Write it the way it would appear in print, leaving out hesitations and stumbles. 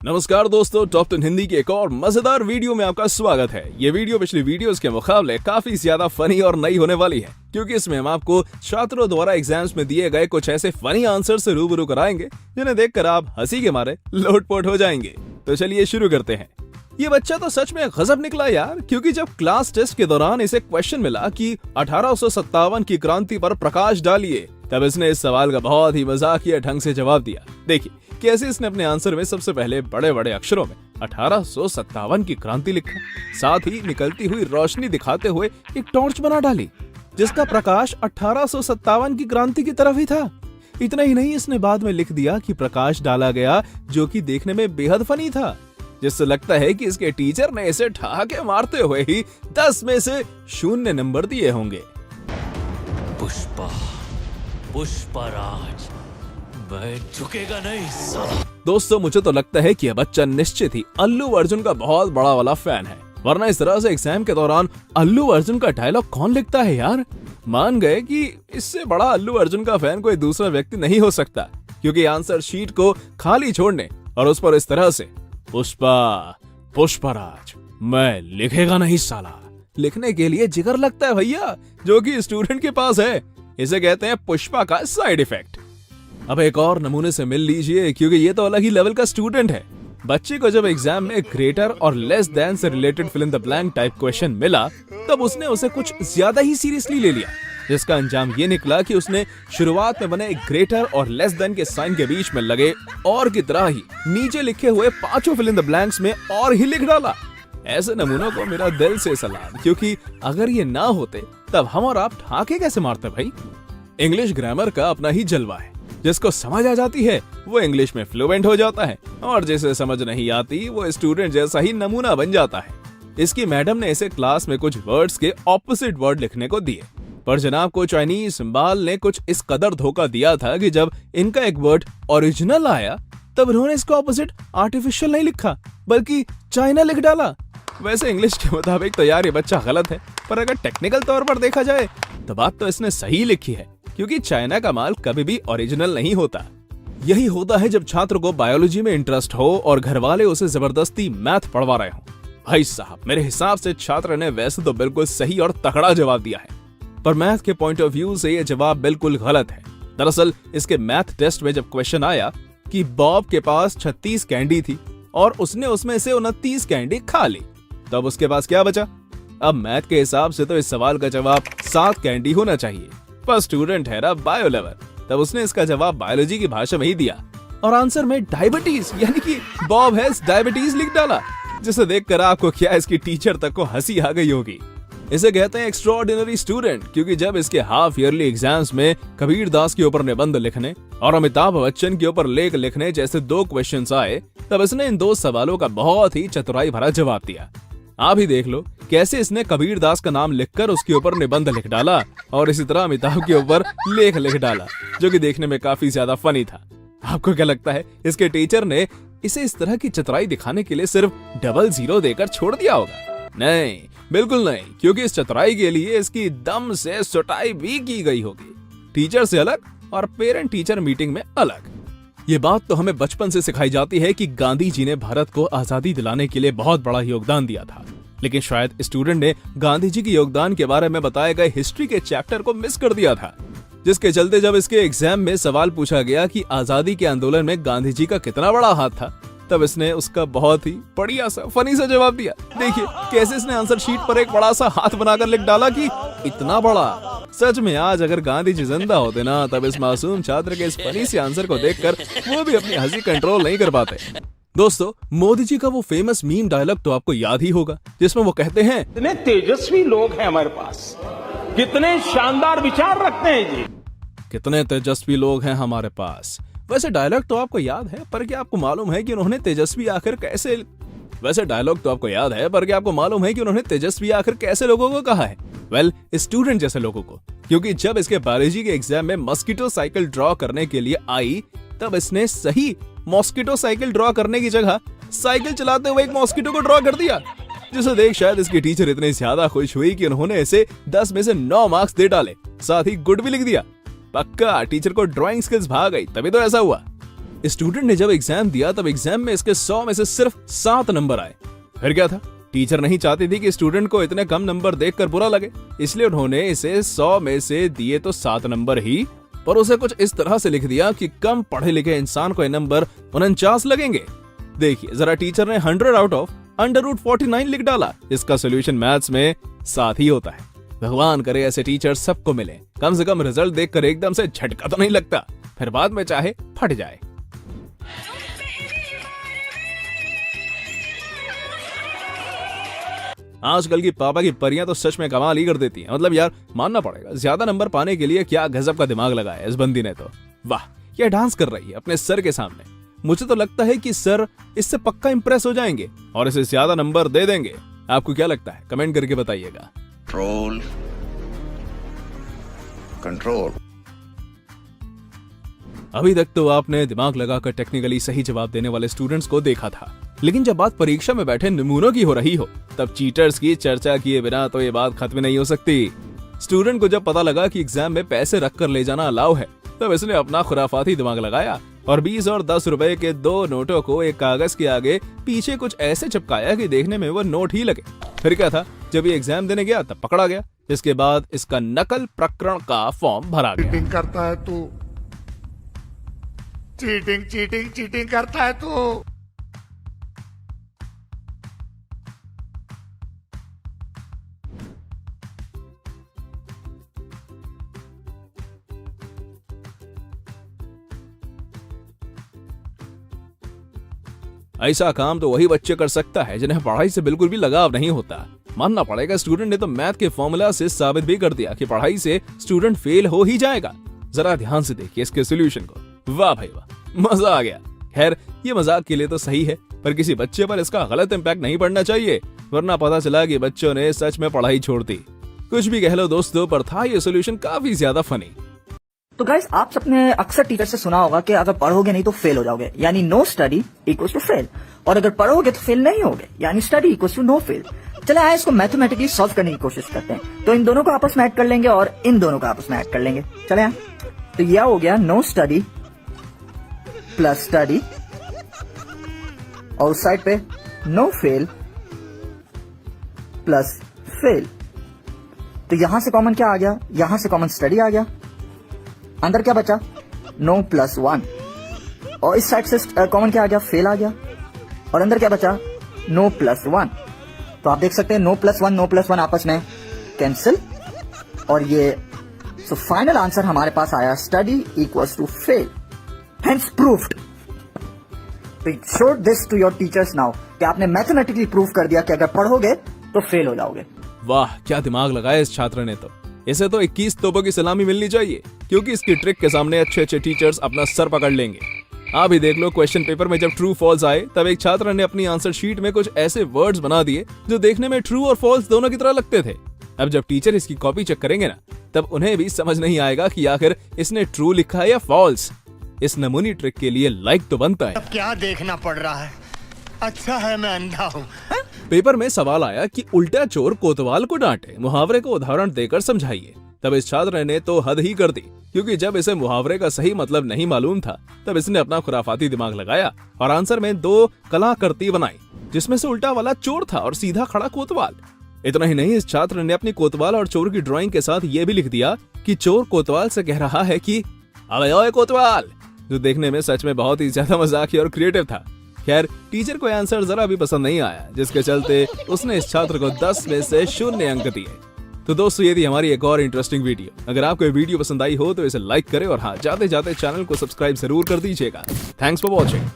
नमस्कार दोस्तों, टॉप 10 हिंदी के एक और मजेदार वीडियो में आपका स्वागत है। ये वीडियो पिछली वीडियोस के मुकाबले काफी ज्यादा फनी और नई होने वाली है, क्योंकि इसमें हम आपको छात्रों द्वारा एग्जाम्स में दिए गए कुछ ऐसे फनी आंसर से रूबरू कराएंगे जिन्हें देखकर आप हंसी के मारे लोटपोट हो जाएंगे। तो चलिए शुरू करते हैं। ये बच्चा तो सच में गजब निकला यार, क्योंकि जब क्लास टेस्ट के दौरान इसे क्वेश्चन मिला कि 1857 की क्रांति पर प्रकाश डालिए, तब इसने इस सवाल का बहुत ही मजाकिया ढंग से जवाब दिया। देखिए कैसे इसने अपने आंसर में सबसे पहले बड़े बड़े अक्षरों में 1857 की क्रांति लिखा, साथ ही निकलती हुई रोशनी दिखाते हुए एक टॉर्च बना डाली जिसका प्रकाश 1857 की क्रांति की तरफ ही था। इतना ही नहीं, इसने बाद में लिख दिया कि प्रकाश डाला गया, जो कि देखने में बेहद फनी था, जिससे लगता है कि इसके टीचर ने इसे ठहाके मारते हुए ही 10 में से 0 नंबर दिए होंगे। पुष्पराज, मैं झुकेगा नहीं साला। दोस्तों, मुझे तो लगता है कि यह बच्चा निश्चित ही अल्लू अर्जुन का बहुत बड़ा वाला फैन है, वरना इस तरह से एग्जाम के दौरान अल्लू अर्जुन का डायलॉग कौन लिखता है यार। मान गए कि इससे बड़ा अल्लू अर्जुन का फैन कोई दूसरा व्यक्ति नहीं हो सकता, क्योंकि आंसर शीट को खाली छोड़ने और उस पर इस तरह से पुष्पराज, मैं लिखेगा नहीं साला लिखने के लिए जिगर लगता है भैया, जो कि स्टूडेंट के पास है। इसे कहते हैं पुष्पा का साइड इफेक्ट। अब एक और नमूने से मिल लीजिए, क्योंकि ये तो अलग ही लेवल का स्टूडेंट है। बच्चे को जब एग्जाम में ग्रेटर और लेस देन से related fill in the blank type question मिला, तब उसने उसे कुछ ज्यादा ही सीरियसली ले लिया, जिसका अंजाम ये निकला कि उसने शुरुआत में बने ग्रेटर और लेस देन के साइन के बीच में लगे और की तरह ही नीचे लिखे हुए 5 फिल इन द ब्लैंक्स में और ही लिख डाला। ऐसे नमूनों को मेरा दिल से सलाम, क्योंकि अगर ये ना होते तब हम और आप ठाके कैसे मारते भाई। इंग्लिश ग्रामर का अपना ही जलवा है, जिसको समझ आ जाती है वो इंग्लिश में फ्लुएंट हो जाता है, और जिसे समझ नहीं आती वो स्टूडेंट जैसा ही नमूना बन जाता है। इसकी मैडम ने इसे क्लास में कुछ वर्ड्स के ऑपोजिट वर्ड लिखने को दिए, पर जनाब को चाइनीज सिंबल ने कुछ इस कदर धोखा दिया था कि जब इनका एक वर्ड ओरिजिनल आया, तब उन्होंने इसका ऑपोजिट आर्टिफिशियल नहीं लिखा बल्कि चाइना लिख डाला। वैसे इंग्लिश के मुताबिक तो यार ये बच्चा गलत है, पर अगर टेक्निकल तौर पर देखा जाए तो बात तो इसने सही लिखी है, क्योंकि चाइना का माल कभी भी ओरिजिनल नहीं होता। यही होता है जब छात्र को बायोलॉजी में इंटरेस्ट हो और घर वाले उसे जबरदस्ती मैथ पढ़वा रहे हो। भाई साहब, मेरे हिसाब से छात्र ने वैसे तो बिल्कुल सही और तगड़ा जवाब दिया है, पर मैथ के पॉइंट ऑफ व्यू से ये जवाब बिल्कुल गलत है। दरअसल इसके मैथ टेस्ट में जब क्वेश्चन आया कि बॉब के पास 36 कैंडी थी और उसने उसमें से 29 कैंडी खा ली, तब उसके पास क्या बचा। अब मैथ के हिसाब से तो इस सवाल का जवाब 7 कैंडी होना चाहिए, पर स्टूडेंट है ना बायो लेवल, तब उसने इसका जवाब बायोलॉजी की भाषा में ही दिया और आंसर में डायबिटीज यानी कि बॉब हैज डायबिटीज लिख डाला, जिसे देखकर आपको क्या इसकी टीचर तक को हंसी आ गई होगी। इसे कहते हैं एक्स्ट्राऑर्डिनरी स्टूडेंट, क्योंकि जब इसके हाफ ईयरली एग्जाम्स में कबीर दास के ऊपर निबंध लिखने और अमिताभ बच्चन के ऊपर लेख लिखने जैसे 2 क्वेश्चंस आए, तब इसने इन 2 सवालों का बहुत ही चतुराई भरा जवाब दिया। आप ही देख लो कैसे इसने कबीर दास का नाम लिखकर उसके ऊपर निबंध लिख डाला और इसी तरह अमिताभ के ऊपर लेख लिख डाला, जो कि देखने में काफी ज्यादा फनी था। आपको क्या लगता है इसके टीचर ने इसे इस तरह की चतुराई दिखाने के लिए सिर्फ 00 देकर छोड़ दिया होगा? नहीं, बिल्कुल नहीं, क्योंकि इस चतुराई के लिए इसकी दम से सुटाई भी की गई होगी, टीचर से अलग और पेरेंट टीचर मीटिंग में अलग। ये बात तो हमें बचपन से सिखाई जाती है कि गांधी जी ने भारत को आजादी दिलाने के लिए बहुत बड़ा योगदान दिया था, लेकिन शायद स्टूडेंट ने गांधी जी के योगदान के बारे में बताए गए हिस्ट्री के चैप्टर को मिस कर दिया था, जिसके चलते जब इसके एग्जाम में सवाल पूछा गया कि आजादी के आंदोलन में गांधी जी का कितना बड़ा हाथ था, तब इसने उसका बहुत ही बढ़िया सा फनी सा जवाब दिया। देखिए कैसे इसने आंसर शीट पर एक बड़ा सा हाथ बनाकर लिख डाला कि इतना बड़ा। सच में आज अगर गांधी जी जिंदा होते ना, तब इस मासूम छात्र के इस फनी से आंसर को देखकर वो भी अपनी हंसी कंट्रोल नहीं कर पाते। दोस्तों, मोदी जी का वो फेमस मीम डायलॉग तो आपको याद ही होगा, जिसमें वो कहते हैं, कितने तेजस्वी लोग हैं हमारे पास, कितने शानदार विचार रखते हैं जी, कितने तेजस्वी लोग हैं हमारे पास। वैसे डायलॉग तो आपको याद है, पर क्या आपको मालूम है कि उन्होंने तेजस्वी आखिर कैसे लोगों को कहा है? वेल, स्टूडेंट जैसे लोगों को, क्योंकि जब इसके बायोलॉजी के एग्जाम में मस्कीटो साइकिल ड्रॉ करने के लिए आई, तब इसने सही मॉस्किटो साइकिल ड्रॉ करने की जगह साइकिल चलाते हुए एक मॉस्किटो को ड्रॉ कर दिया, जिसे देख शायद इसकी टीचर इतनी ज्यादा खुश हुई कि उन्होंने इसे 10 में से 9 मार्क्स दे डाले, साथ ही गुड भी लिख दिया। पक्का टीचर को ड्राइंग स्किल्स भाग गई, तभी तो ऐसा हुआ। स्टूडेंट ने जब एग्जाम दिया तब एग्जाम में इसके 100 में से सिर्फ 7 नंबर आए। फिर क्या था, टीचर नहीं चाहती थी कि स्टूडेंट को इतने कम नंबर देखकर बुरा लगे, इसलिए उन्होंने इसे 100 में से दिए तो 7 नंबर ही, पर उसे कुछ इस तरह से लिख दिया कि कम पढ़े लिखे इंसान को ये नंबर 49 लगेंगे। देखिए जरा, टीचर ने 100 आउट ऑफ √49 लिख डाला। इसका सोल्यूशन मैथ्स में 7 ही होता है। भगवान करे ऐसे टीचर सबको मिले, कम से कम रिजल्ट देखकर एकदम से झटका तो नहीं लगता, फिर बाद में चाहे फट जाए। आजकल की पापा की परियां तो सच में कमाल ही कर देती हैं। मतलब यार मानना पड़ेगा, ज्यादा नंबर पाने के लिए क्या गजब का दिमाग लगाया इस बंदी ने तो। वाह, क्या डांस कर रही है अपने सर के सामने। मुझे तो लगता है कि सर इससे पक्का इंप्रेस हो जाएंगे और इसे ज्यादा नंबर दे देंगे। आपको क्या लगता है, कमेंट करके बताइएगा। कंट्रोल। अभी तक तो आपने दिमाग लगाकर टेक्निकली सही जवाब देने वाले स्टूडेंट्स को देखा था, लेकिन जब बात परीक्षा में बैठे नमूनों की हो रही हो तब चीटर्स की चर्चा किए बिना तो ये बात खत्म नहीं हो सकती। स्टूडेंट को जब पता लगा कि एग्जाम में पैसे रखकर ले जाना अलाउ है, तब इसने अपना खुराफाती दिमाग लगाया और 20 और 10 रुपए के 2 नोटों को एक कागज के आगे पीछे कुछ ऐसे चिपकाया कि देखने में वो नोट ही लगे। फिर क्या था, जब ये एग्जाम देने गया तब पकड़ा गया। इसके बाद इसका नकल प्रकरण का फॉर्म भरा गया। चीटिंग करता है तू, चीटिंग करता है तू। ऐसा काम तो वही बच्चे कर सकता है जिन्हें पढ़ाई से बिल्कुल भी लगाव नहीं होता। मानना पड़ेगा, स्टूडेंट ने तो मैथ के फॉर्मूला से साबित भी कर दिया कि पढ़ाई से स्टूडेंट फेल हो ही जाएगा। जरा ध्यान से देखिए इसके सोल्यूशन को। वाह भाई वाह, मजा आ गया। खैर ये मजाक के लिए तो सही है, पर किसी बच्चे पर इसका गलत इम्पैक्ट नहीं पड़ना चाहिए, वरना पता चला कि बच्चों ने सच में पढ़ाई छोड़ दी। कुछ भी कह लो दोस्तों, पर था ये सोल्यूशन काफी ज्यादा फनी। तो गाइस, आप सबने अक्सर टीचर से सुना होगा कि अगर पढ़ोगे नहीं तो फेल हो जाओगे, यानी no study equals to fail, और अगर पढ़ोगे तो फेल नहीं होगे, यानी study equals to no fail. चले आए इसको मैथमेटिकली सॉल्व करने की कोशिश करते हैं। तो इन दोनों को आपस में ऐड कर लेंगे और इन दोनों को आपस में ऐड कर लेंगे। चले आए, तो यह हो गया नो स्टडी प्लस स्टडी, और उस साइड पे नो फेल प्लस फेल। तो यहां से कॉमन क्या आ गया, यहां से कॉमन स्टडी आ गया, अंदर क्या बचा, नो प्लस 1, और इस साइड से कॉमन क्या आ गया, फेल आ गया, और अंदर क्या बचा, नो प्लस 1। तो आप देख सकते हैं नो प्लस 1 आपस में कैंसिल, और ये सो फाइनल आंसर हमारे पास आया study equals to fail, hence proved. Show this to your teachers now कि आपने मैथमेटिकली प्रूव कर दिया कि अगर पढ़ोगे तो फेल हो जाओगे। वाह, क्या दिमाग लगाया इस छात्र ने तो। इसे तो 21 तोपों की सलामी मिलनी चाहिए, क्योंकि इसकी ट्रिक के सामने अच्छे टीचर्स अपना सर पकड़ लेंगे। आप ही देख लो, क्वेश्चन पेपर में जब ट्रू फॉल्स आए तब एक छात्र ने अपनी आंसर शीट में कुछ ऐसे वर्ड्स बना दिए जो देखने में ट्रू और फॉल्स दोनों की तरह लगते थे। अब जब टीचर इसकी कॉपी चेक करेंगे ना, तब उन्हें भी समझ नहीं आएगा कि आखिर इसने ट्रू लिखा है या फॉल्स। इस नमूनी ट्रिक के लिए लाइक तो बनता है। अब क्या देखना पड़ रहा है, अच्छा है मैं अंधा हूँ। पेपर में सवाल आया कि उल्टा चोर कोतवाल को डांटे, मुहावरे को उदाहरण देकर समझाइए। तब इस छात्र ने तो हद ही कर दी, क्योंकि जब इसे मुहावरे का सही मतलब नहीं मालूम था, तब इसने अपना खुराफाती दिमाग लगाया और आंसर में 2 कलाकृति बनाई, जिसमें से उल्टा वाला चोर था और सीधा खड़ा कोतवाल। इतना ही नहीं, इस छात्र ने अपनी कोतवाल और चोर की ड्राइंग के साथ ये भी लिख दिया कि चोर कोतवाल से कह रहा है कि अबे ओए कोतवाल, जो देखने में सच में बहुत ही ज्यादा मजाकिया और क्रिएटिव था। खैर टीचर को आंसर जरा भी पसंद नहीं आया, जिसके चलते उसने इस छात्र को 10 में से 0 अंक दिए। तो दोस्तों, ये थी हमारी एक और इंटरेस्टिंग वीडियो। अगर आपको ये वीडियो पसंद आई हो तो इसे लाइक करें, और हाँ, जाते जाते चैनल को सब्सक्राइब जरूर कर दीजिएगा। Thanks for watching.